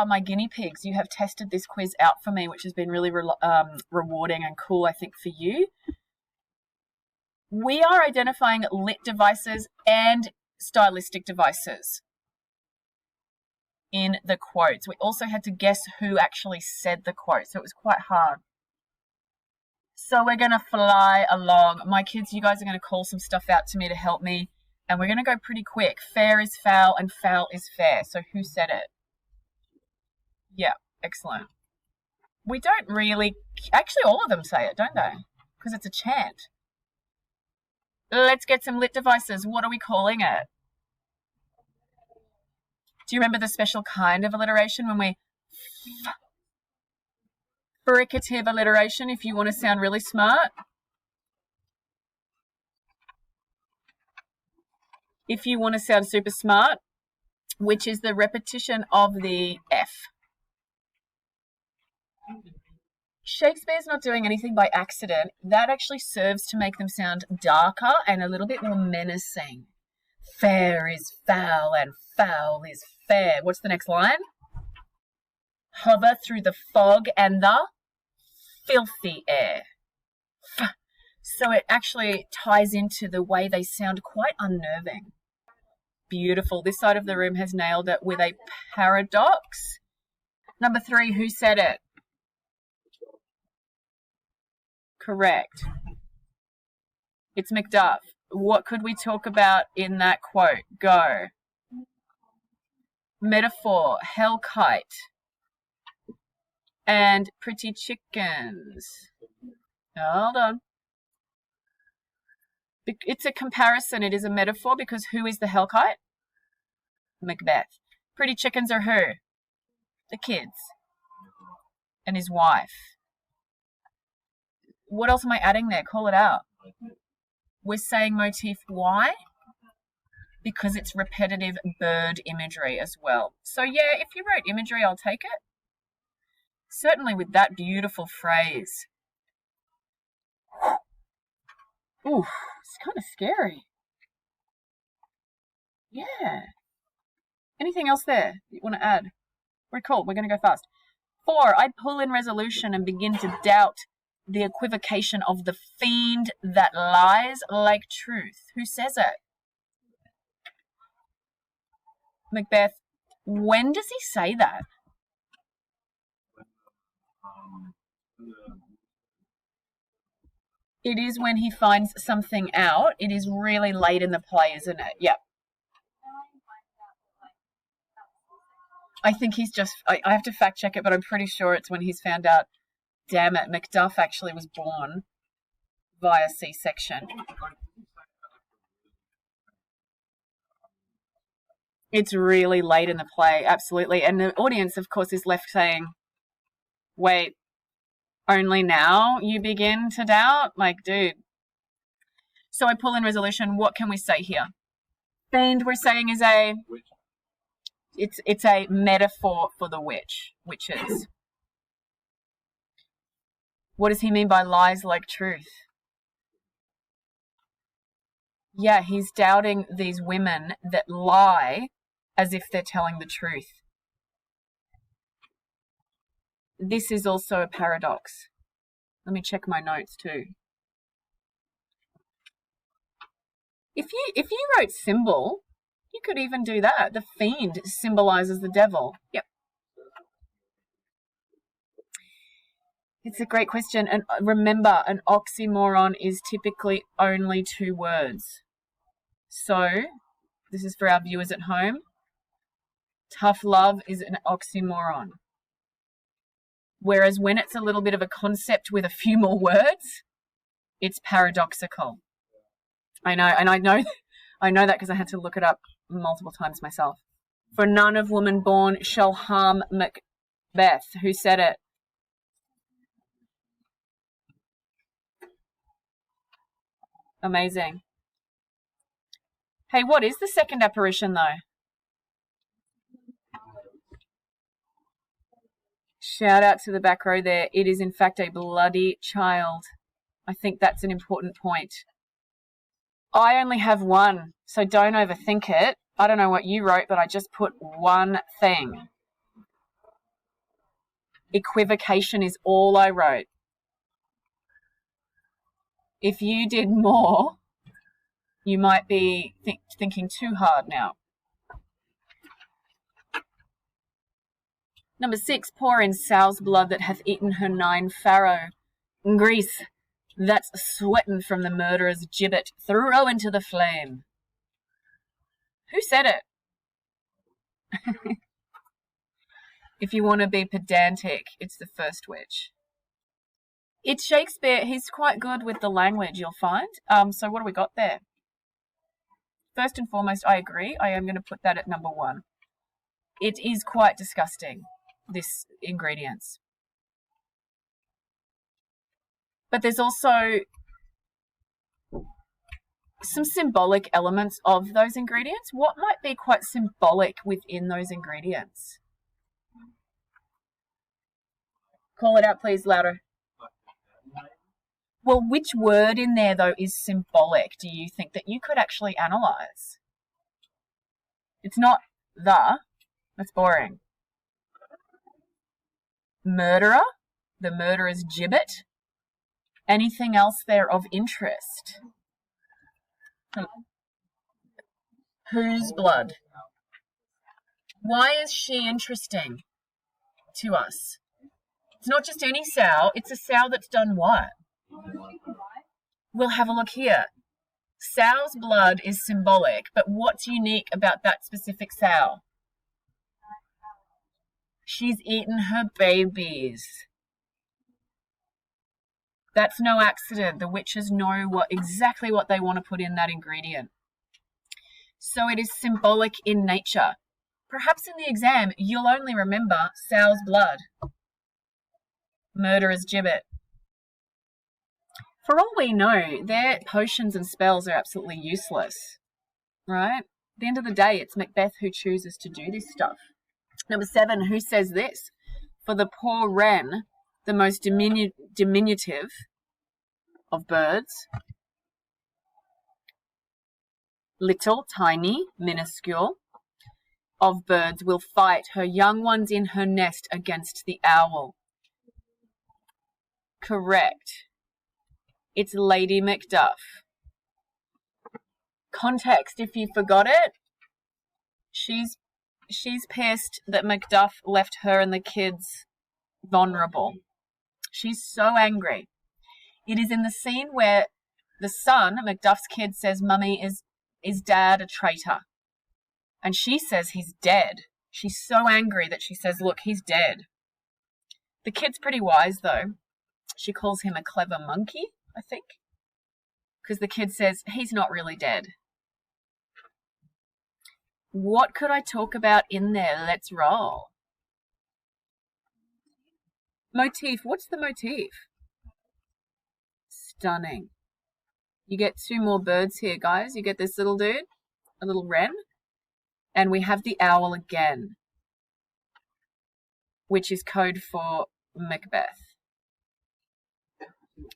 are my guinea pigs. You have tested this quiz out for me, which has been really rewarding and cool, I think, for you. We are identifying lit devices and stylistic devices in the quotes. We also had to guess who actually said the quote, so it was quite hard. So we're going to fly along. My kids, you guys are going to call some stuff out to me to help me, and we're going to go pretty quick. Fair is foul and foul is fair. So who said it? Yeah, excellent. We don't really, actually all of them say it, don't they? Because it's a chant. Let's get some lit devices. What are we calling it? Do you remember the special kind of alliteration when we... Fricative alliteration, if you want to sound really smart. If you want to sound super smart, which is the repetition of the F. Shakespeare's not doing anything by accident. That actually serves to make them sound darker and a little bit more menacing. Fair is foul and foul is fair. What's the next line? Hover through the fog and the filthy air. So it actually ties into the way they sound quite unnerving. Beautiful. This side of the room has nailed it with a paradox. Number 3, who said it? Correct. It's Macbeth. What could we talk about in that quote? Go. Metaphor, hellkite, and pretty chickens. Hold on. It's a comparison. It is a metaphor because who is the hellkite? Macbeth. Pretty chickens are who? The kids. And his wife. What else am I adding there? Call it out. We're saying motif. Why? Because it's repetitive bird imagery as well. So yeah, if you wrote imagery, I'll take it. Certainly with that beautiful phrase. Ooh, it's kind of scary. Yeah. Anything else there you want to add? We're cool. We're going to go fast. 4, I pull in resolution and begin to doubt the equivocation of the fiend that lies like truth. Who says it? Macbeth. When does he say that? It is when he finds something out. It is really late in the play, isn't it? Yep. I think he's just... I have to fact check it, but I'm pretty sure it's when he's found out, damn it, Macduff actually was born via C-section. It's really late in the play, absolutely. And the audience, of course, is left saying, wait, only now you begin to doubt? Like, dude. So I pull in resolution. What can we say here? Fiend, we're saying, is a... It's a metaphor for the witches. What does he mean by lies like truth? Yeah, he's doubting these women that lie as if they're telling the truth. This is also a paradox. Let me check my notes too. If you wrote symbol, you could even do that. The fiend symbolizes the devil. Yep. It's a great question. And remember, an oxymoron is typically only 2 words. So, this is for our viewers at home. Tough love is an oxymoron. Whereas when it's a little bit of a concept with a few more words, it's paradoxical. I know, and I know that because I had to look it up multiple times myself. For none of woman born shall harm Macbeth. Who said it? Amazing. Hey, what is the second apparition though? Shout out to the back row there. It is in fact a bloody child. I think that's an important point. I only have one, so don't overthink it. I don't know what you wrote, but I just put one thing. Equivocation is all I wrote. If you did more, you might be thinking too hard now. Number 6, pour in sow's blood that hath eaten her 9 farrow. Grease that's sweating from the murderer's gibbet, throw into the flame. Who said it? If you want to be pedantic, it's the first witch. It's Shakespeare. He's quite good with the language, you'll find. So what do we got there? First and foremost, I agree. I am going to put that at number 1. It is quite disgusting, this ingredients. But there's also some symbolic elements of those ingredients. What might be quite symbolic within those ingredients? Call it out, please, louder. Well, which word in there, though, is symbolic, do you think, that you could actually analyse? It's not the. That's boring. Murderer, the murderer's gibbet. Anything else there of interest? Whose blood? Why is she interesting to us? It's not just any sow, it's a sow that's done what? We'll have a look here. Sow's blood is symbolic, but what's unique about that specific sow? She's eaten her babies. That's no accident. The witches know exactly what they want to put in that ingredient. So it is symbolic in nature. Perhaps in the exam, you'll only remember sow's blood, murderer's gibbet. For all we know, their potions and spells are absolutely useless, right? At the end of the day, it's Macbeth who chooses to do this stuff. Number 7, who says this? For the poor wren, the most diminutive of birds, little, tiny, minuscule, of birds will fight her young ones in her nest against the owl. Correct. It's Lady Macduff. Context, if you forgot it, she's pissed that Macduff left her and the kids vulnerable. She's so angry. It is in the scene where the son, Macduff's kid, says, "Mummy, is Dad a traitor?" And she says he's dead. She's so angry that she says, "Look, he's dead." The kid's pretty wise, though. She calls him a clever monkey, I think, because the kid says he's not really dead. What could I talk about in there? Let's roll. Motif. What's the motif? Stunning. You get 2 more birds here, guys. You get this little dude, a little wren, and we have the owl again, which is code for Macbeth.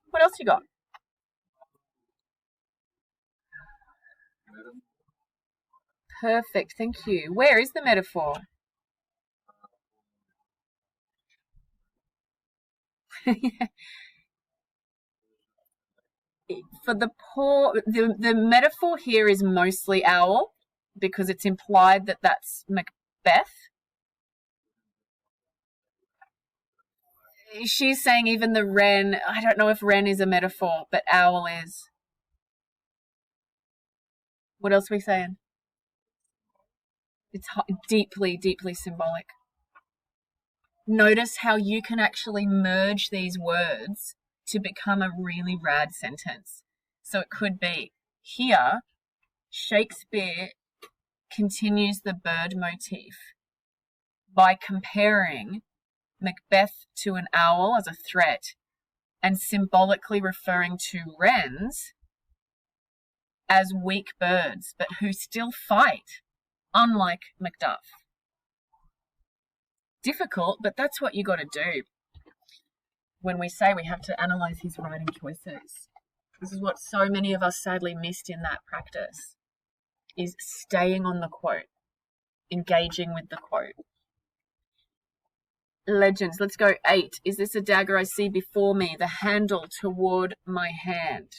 What else you got? Perfect, thank you. Where is the metaphor? For the poor, the metaphor here is mostly owl, because it's implied that that's Macbeth. She's saying even the wren, I don't know if wren is a metaphor, but owl is. What else are we saying? It's deeply, deeply symbolic. Notice how you can actually merge these words to become a really rad sentence. So it could be, here, Shakespeare continues the bird motif by comparing Macbeth to an owl as a threat and symbolically referring to wrens as weak birds, but who still fight, unlike Macduff. Difficult, but that's what you got to do when we say we have to analyse his writing choices. This is what so many of us sadly missed in that practice, is staying on the quote, engaging with the quote. Legends. Let's go 8. Is this a dagger I see before me? The handle toward my hand.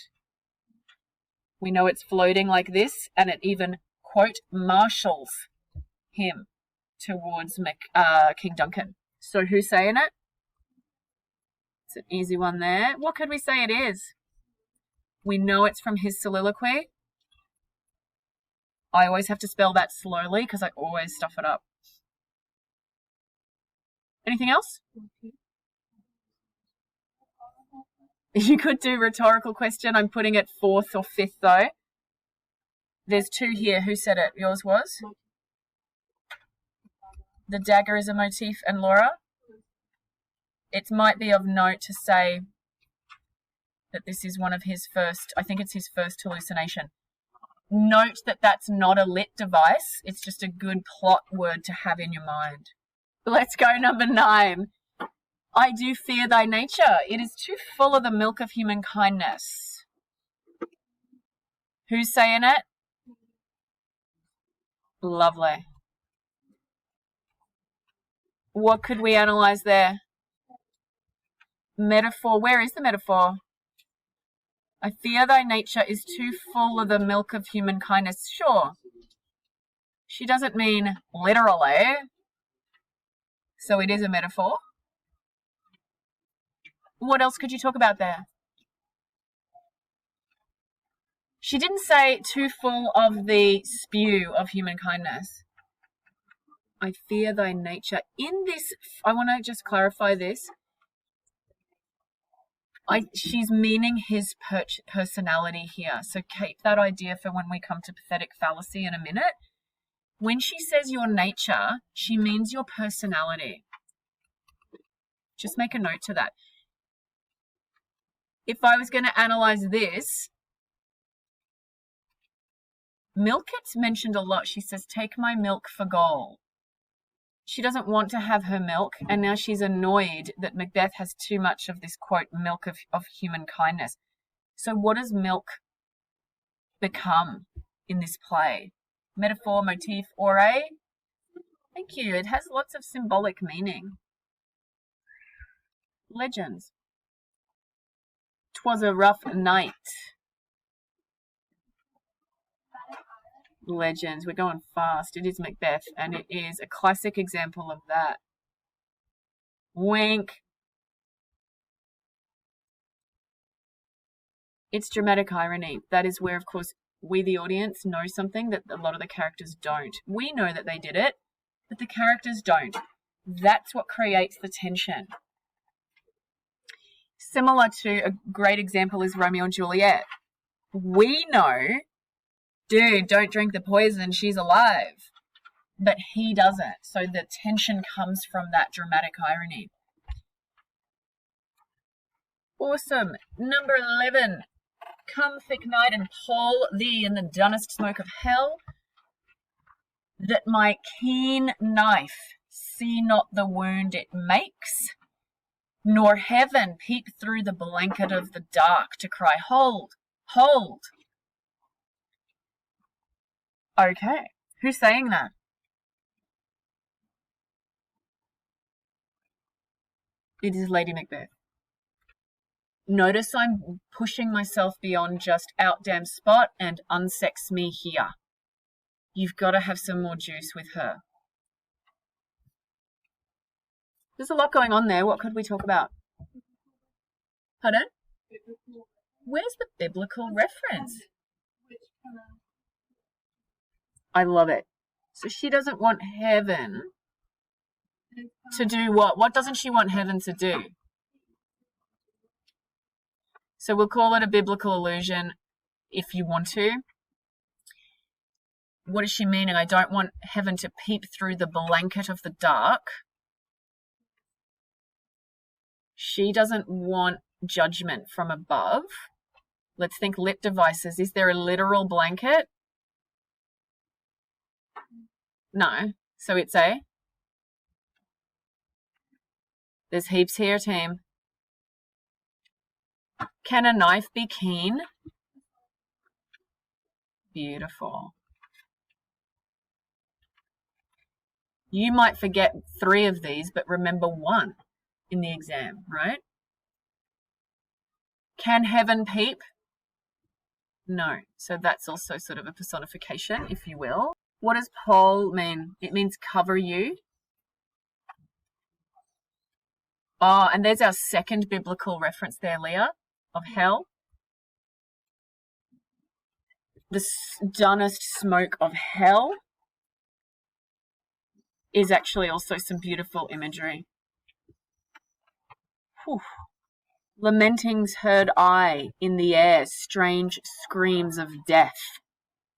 We know it's floating like this, and it even, quote, marshals him towards King Duncan. So who's saying it? It's an easy one there. What could we say it is? We know it's from his soliloquy. I always have to spell that slowly because I always stuff it up. Anything else? You could do rhetorical question. I'm putting it 4th or 5th though. There's 2 here. Who said it? Yours was? The dagger is a motif. And Laura? It might be of note to say that this is one of his first, I think it's his first hallucination. Note that that's not a lit device. It's just a good plot word to have in your mind. Let's go number 9. I do fear thy nature. It is too full of the milk of human kindness. Who's saying it? Lovely. What could we analyze there? Metaphor. Where is the metaphor? I fear thy nature is too full of the milk of human kindness. Sure. She doesn't mean literally. So it is a metaphor. What else could you talk about there? She didn't say too full of the spew of human kindness. I fear thy nature. In this, I want to just clarify this. She's meaning his personality here. So keep that idea for when we come to pathetic fallacy in a minute. When she says your nature, she means your personality. Just make a note to that. If I was going to analyze this, milk gets mentioned a lot. She says, take my milk for gold. She doesn't want to have her milk, and now she's annoyed that Macbeth has too much of this, quote, milk of human kindness. So what does milk become in this play? Metaphor, motif, or a? Thank you. It has lots of symbolic meaning. Legends. 'Twas a rough night. Legends. We're going fast. It is Macbeth, and it is a classic example of that. Wink. It's dramatic irony. That is where, of course, we, the audience, know something that a lot of the characters don't. We know that they did it, but the characters don't. That's what creates the tension. Similar to a great example is Romeo and Juliet. We know, dude, don't drink the poison, she's alive. But he doesn't. So the tension comes from that dramatic irony. Awesome. Number 11. Come, thick night, and pall thee in the dunnest smoke of hell, that my keen knife see not the wound it makes, nor heaven peep through the blanket of the dark to cry, hold, hold. Okay, who's saying that? It is Lady Macbeth. Notice I'm pushing myself beyond just out damn spot and unsex me here. You've got to have some more juice with her. There's a lot going on there. What could we talk about? Pardon? Where's the biblical reference? I love it. So she doesn't want heaven to do what? What doesn't she want heaven to do? So we'll call it a biblical allusion if you want to. What is she meaning? I don't want heaven to peep through the blanket of the dark. She doesn't want judgment from above. Let's think lit devices. Is there a literal blanket? No. So it's a? There's heaps here, team. Can a knife be keen? Beautiful. You might forget 3 of these, but remember 1 in the exam, right? Can heaven peep? No. So that's also sort of a personification, if you will. What does pall mean? It means cover you. Oh, and there's our second biblical reference there, Leah, of hell. The dunnest smoke of hell is actually also some beautiful imagery. Whew. Lamentings heard I in the air, strange screams of death.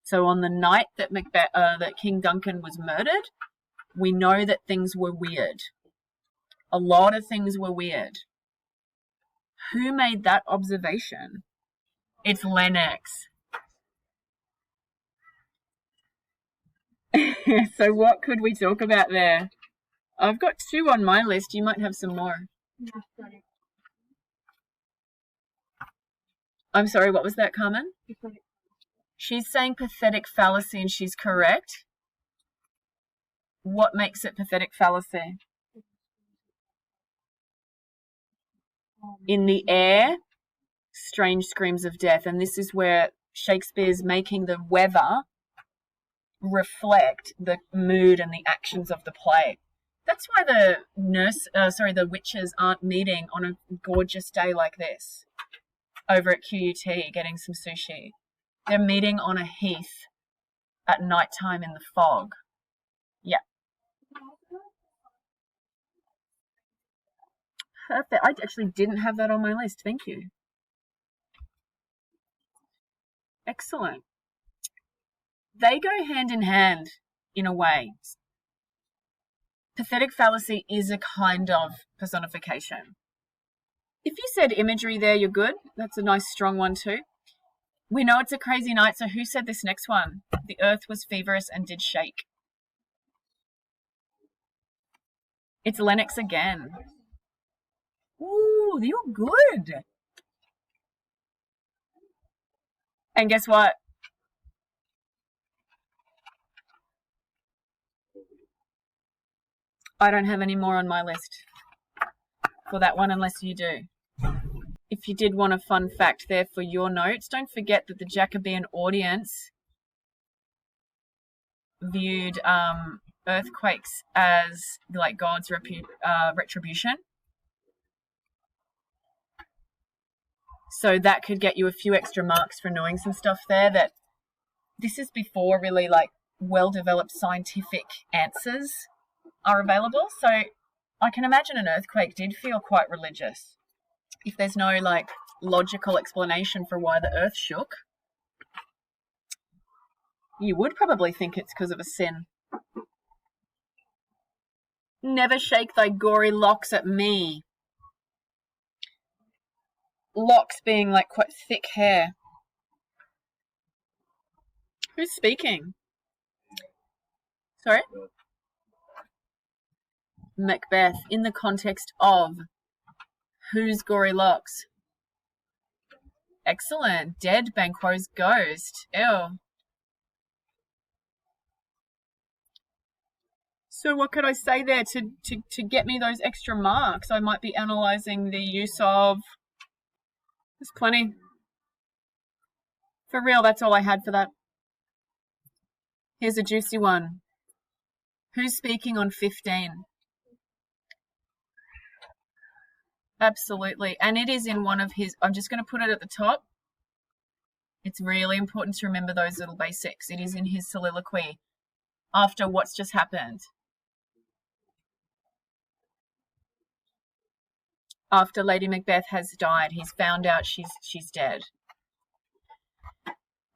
So on the night that that King Duncan was murdered, we know that things were weird. A lot of things were weird. Who made that observation? It's Lennox. So what could we talk about there? I've got 2 on my list. You might have some more. I'm sorry, what was that, Carmen? She's saying pathetic fallacy, and she's correct. What makes it pathetic fallacy? In the air, strange screams of death. And this is where Shakespeare's making the weather reflect the mood and the actions of the play. That's why the witches aren't meeting on a gorgeous day like this over at QUT getting some sushi. They're meeting on a heath at nighttime in the fog. Yeah. Perfect. I actually didn't have that on my list. Thank you. Excellent. They go hand in hand in a way. Pathetic fallacy is a kind of personification. If you said imagery there, you're good. That's a nice strong one too. We know it's a crazy night, so who said this next one? The earth was feverish and did shake. It's Lennox again. Ooh, you're good. And guess what? I don't have any more on my list for that one unless you do. If you did want a fun fact there for your notes, don't forget that the Jacobean audience viewed earthquakes as like God's retribution. So that could get you a few extra marks for knowing some stuff there. That this is before really like well-developed scientific answers are available. So I can imagine an earthquake did feel quite religious. If there's no like logical explanation for why the earth shook, you would probably think it's because of a sin. Never shake thy gory locks at me. Locks being like quite thick hair. Who's speaking? Sorry? Macbeth, in the context of whose gory locks? Excellent. Dead Banquo's ghost. Ew. So what could I say there to get me those extra marks? I might be analysing the use of... There's plenty. For real, that's all I had for that. Here's a juicy one. Who's speaking on 15? Absolutely. And it is in one of his... I'm just going to put it at the top. It's really important to remember those little basics. It is in his soliloquy after what's just happened. After Lady Macbeth has died, he's found out she's dead.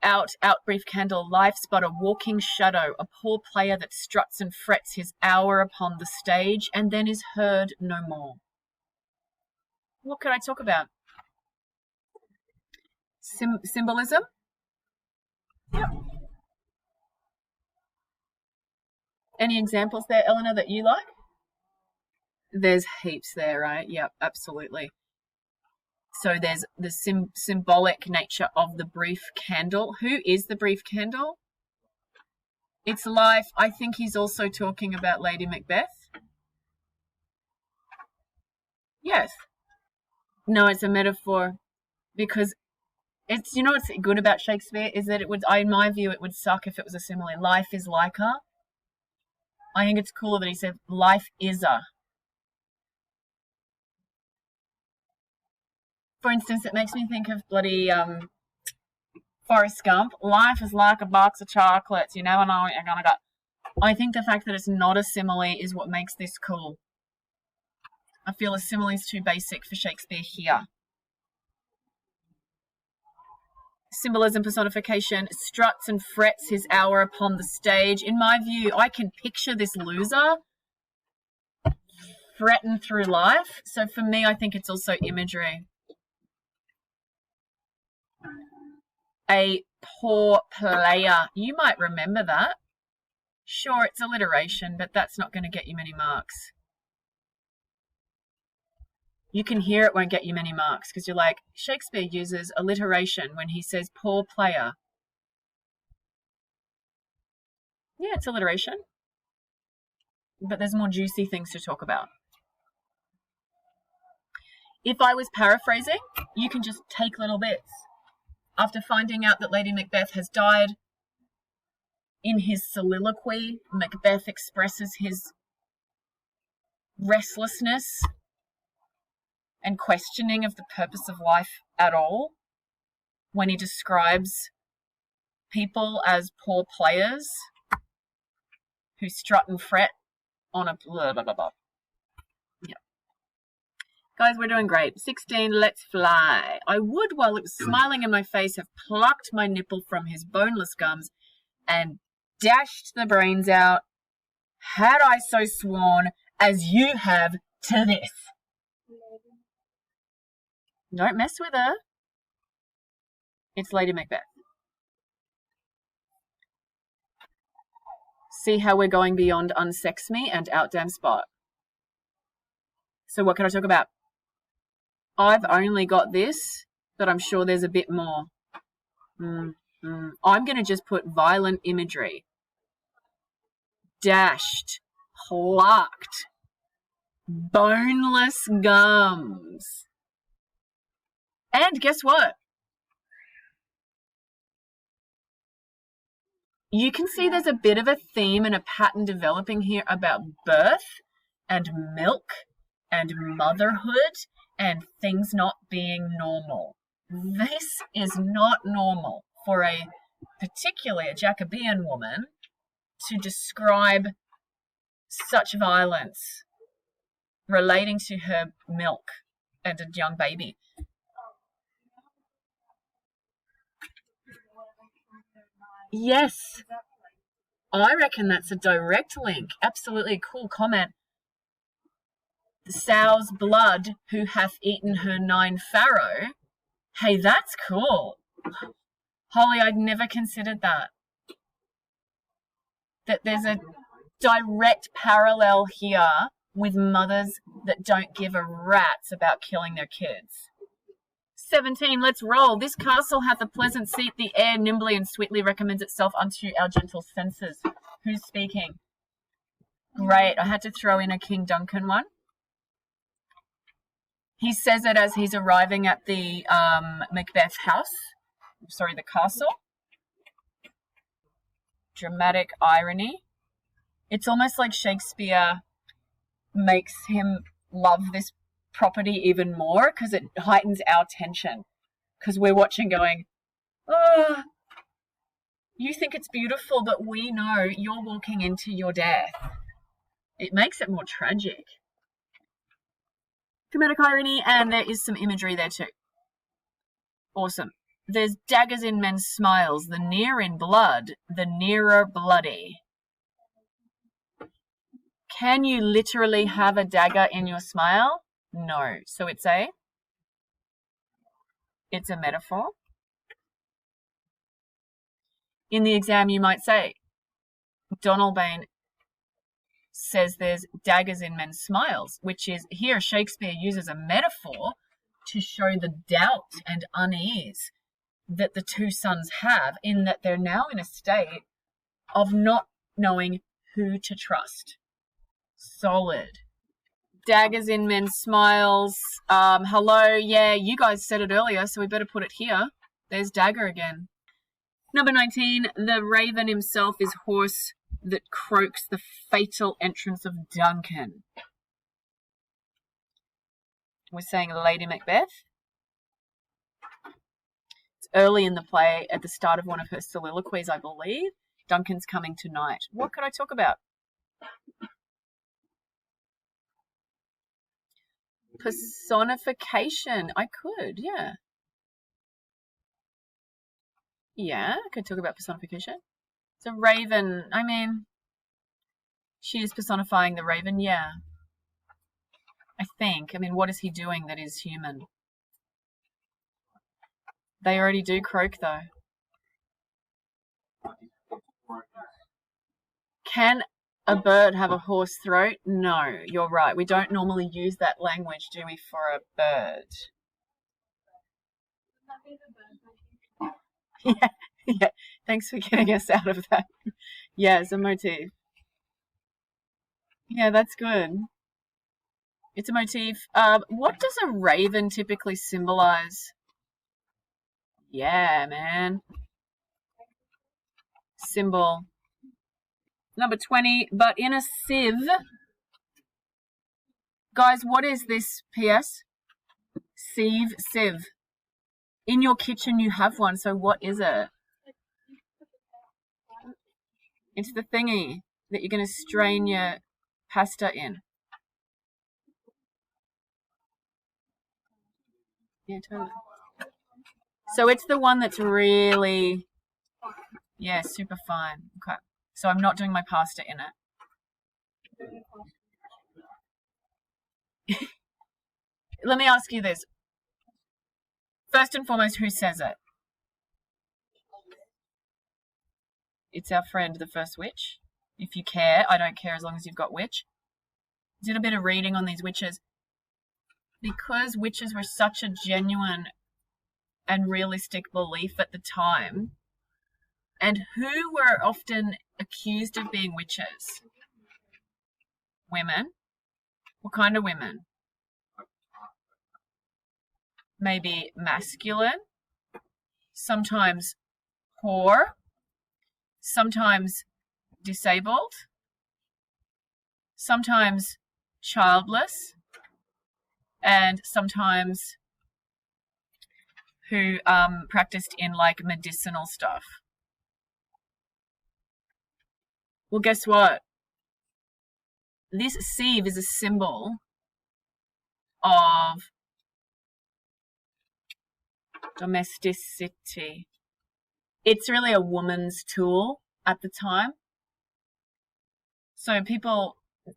Out, brief candle, life's but a walking shadow, a poor player that struts and frets his hour upon the stage and then is heard no more. What could I talk about? Symbolism? Yep. Any examples there, Eleanor, that you like? There's heaps there, right? Yep, absolutely. So there's the symbolic nature of the brief candle. Who is the brief candle? It's life. I think he's also talking about Lady Macbeth. Yes. No, it's a metaphor because it's, you know what's good about Shakespeare is that it would, in my view, it would suck if it was a simile. Life is like her. I think it's cool that he said life is a. For instance, it makes me think of bloody Forrest Gump. Life is like a box of chocolates. You never know what you're gonna get. I think the fact that it's not a simile is what makes this cool. I feel a simile is too basic for Shakespeare here. Symbolism, personification, struts and frets his hour upon the stage. In my view, I can picture this loser fretting through life. So for me, I think it's also imagery. A poor player. You might remember that. Sure, it's alliteration, but that's not going to get you many marks. You can hear it won't get you many marks because you're like, Shakespeare uses alliteration when he says poor player. Yeah, it's alliteration. But there's more juicy things to talk about. If I was paraphrasing, you can just take little bits. After finding out that Lady Macbeth has died, in his soliloquy, Macbeth expresses his restlessness and questioning of the purpose of life at all when he describes people as poor players who strut and fret on a blah, blah, blah, blah. Yeah. Guys, we're doing great. 16, let's fly. I would, while it was smiling in my face, have plucked my nipple from his boneless gums and dashed the brains out, had I so sworn, as you have to this. Don't mess with her. It's Lady Macbeth. See how we're going beyond unsex me and out damn spot. So what can I talk about? I've only got this, but I'm sure there's a bit more. I'm going to just put violent imagery. Dashed, plucked, boneless gums. And guess what? You can see there's a bit of a theme and a pattern developing here about birth and milk and motherhood and things not being normal. This is not normal for particularly a Jacobean woman to describe such violence relating to her milk and a young baby. Yes, I reckon that's a direct link. Absolutely cool comment. The sow's blood who hath eaten her 9 farrow. Hey, that's cool. Holly, I'd never considered that. That there's a direct parallel here with mothers that don't give a rat's about killing their kids. 17, let's roll. This castle hath a pleasant seat. The air nimbly and sweetly recommends itself unto our gentle senses. Who's speaking? Great. I had to throw in a King Duncan one. He says it as he's arriving at the Macbeth house. Sorry, the castle. Dramatic irony. It's almost like Shakespeare makes him love this property even more because it heightens our tension. Because we're watching going, oh, you think it's beautiful, but we know you're walking into your death. It makes it more tragic. Dramatic irony, and there is some imagery there too. Awesome. There's daggers in men's smiles, the near in blood, the nearer bloody. Can you literally have a dagger in your smile? No. So it's a metaphor. In the exam, you might say, Donalbain says there's daggers in men's smiles, which is here Shakespeare uses a metaphor to show the doubt and unease that the two sons have in that they're now in a state of not knowing who to trust. Solid. Daggers in men's smiles. Hello. Yeah, you guys said it earlier, so we better put it here. There's Dagger again. Number 19. The raven himself is horse that croaks the fatal entrance of Duncan. We're saying Lady Macbeth. It's early in the play, at the start of one of her soliloquies, I believe. Duncan's coming tonight. What could I talk about? Personification. I could, yeah. Yeah, I could talk about personification. It's a raven. I mean, she is personifying the raven, yeah. I think. I mean, what is he doing that is human? They already do croak, though. Can a bird have a hoarse throat? No, you're right. We don't normally use that language, do we, for a bird? Yeah, yeah. Thanks for getting us out of that. Yeah, it's a motif. Yeah, that's good. It's a motif. What does a raven typically symbolize? Yeah, man. Symbol. Number 20, but in a sieve. Guys, what is this PS? Sieve. In your kitchen you have one, so what is it? It's the thingy that you're going to strain your pasta in. Yeah, totally. So it's the one that's really, yeah, super fine. Okay. So I'm not doing my pasta in it. Let me ask you this. First and foremost, who says it? It's our friend, the first witch. If you care, I don't care as long as you've got witch. Did a bit of reading on these witches. Because witches were such a genuine and realistic belief at the time, and who were often accused of being witches? Women. What kind of women? Maybe masculine, sometimes poor, sometimes disabled, sometimes childless, and sometimes who practiced in like medicinal stuff. Well, guess what? This sieve is a symbol of domesticity. It's really a woman's tool at the time. So people,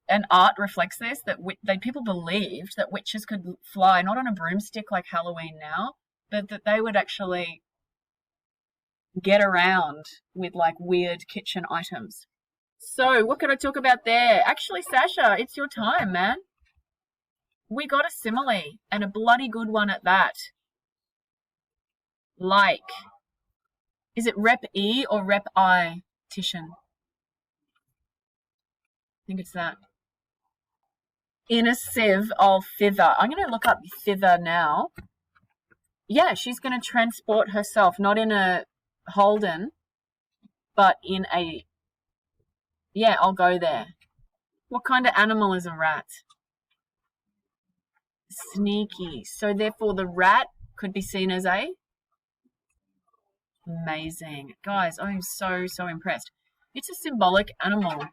and art reflects this, that people believed that witches could fly not on a broomstick like Halloween now, but that they would actually get around with like weird kitchen items. So what can I talk about there? Actually, Sasha, it's your time, man. We got a simile, and a bloody good one at that. Like, is it rep E or rep I, Titian? I think it's that. In a sieve, oh, thither. I'm going to look up thither now. Yeah, she's going to transport herself, not in a Holden, but in a, yeah, I'll go there. What kind of animal is a rat? Sneaky. So therefore the rat could be seen as a, amazing. Guys, I'm so impressed. It's a symbolic animal.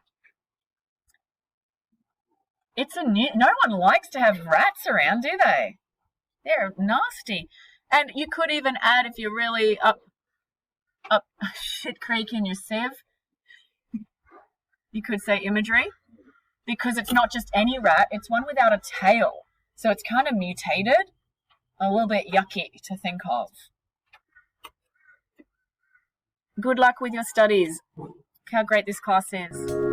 It's a new, no one likes to have rats around, do they? They're nasty. And you could even add, if you're really up shit creek in your sieve, you could say imagery, because it's not just any rat, it's one without a tail. So it's kind of mutated, a little bit yucky to think of. Good luck with your studies. Look how great this class is.